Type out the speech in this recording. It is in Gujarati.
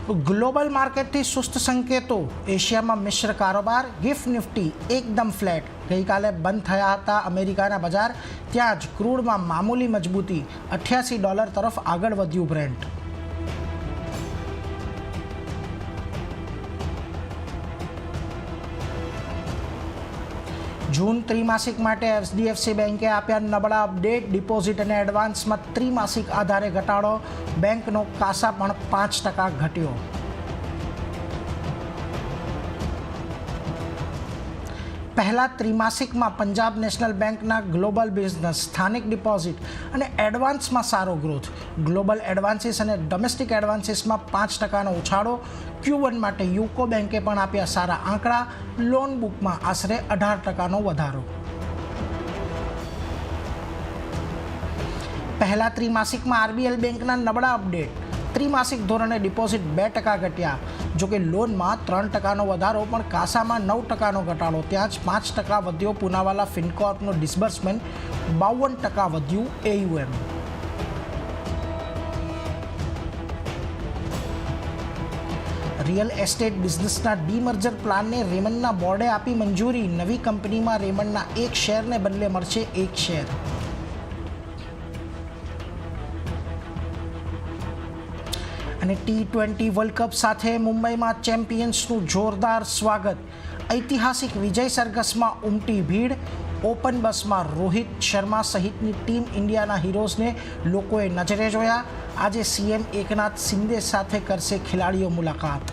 ગ્લોબલ માર્કેટથી સુસ્ત સંકેતો, એશિયામાં મિશ્ર કારોબાર, ગિફ્ટ નિફ્ટી એકદમ ફ્લેટ. ગઈકાલે બંધ થયા હતા અમેરિકાના બજાર, ત્યાં જ ક્રૂડમાં મામૂલી મજબૂતી, $88 તરફ આગળ વધ્યું બ્રેન્ટ. જૂન ત્રિમાસિક માટે એચડીએફસી બેંકે આપ્યા નબળા અપડેટ. ડિપોઝિટ અને એડવાન્સમાં ત્રિમાસિક આધારે ઘટાડો. બેંકનો કાસા પણ 5% ઘટ્યો. પહેલા ત્રિમાસિકમાં પંજાબ નેશનલ બેંકના ગ્લોબલ બિઝનેસ, સ્થાનિક ડિપોઝિટ અને એડવાન્સમાં સારો ગ્રોથ. ગ્લોબલ એડવાન્સીસ અને ડોમેસ્ટિક એડવાન્સીસમાં 5%નો ઉછાળો. Q1 માટે યુકો બેંકે પણ આપ્યા સારા આંકડા. લોન બુકમાં આશરે 18%નો વધારો. પહેલા ત્રિમાસિકમાં આરબીએલ બેંકના નબળા અપડેટ. ત્રિમાસિક ધોરણે ડિપોઝિટ 2% ઘટ્યા. જોકે લોનમાં 3%નો વધારો, પણ કાસામાં 9%નો ઘટાડો. ત્યાં જ 5% વધ્યો પૂનાવાલા ફિનકોર્પનો ડિસ્બર્સમેન્ટ. 52% વધ્યું AUM. રિયલ એસ્ટેટ બિઝનેસના ડીમર્જર પ્લાનને રેમન્ડના બોર્ડે આપી મંજૂરી. નવી કંપનીમાં રેમન્ડના 1 શેરને બદલે મળશે 1 શેર. અને T20 વર્લ્ડ કપ સાથે મુંબઈમાં ચેમ્પિયન્સનું જોરદાર સ્વાગત. ઐતિહાસિક વિજય સરઘસમાં ઉમટી ભીડ. ઓપન બસમાં રોહિત શર્મા સહિતની ટીમ ઇન્ડિયાના હીરોઝને લોકોએ નજરે જોયા. આજે CM એકનાથ શિંદે સાથે કરશે ખેલાડીઓ મુલાકાત.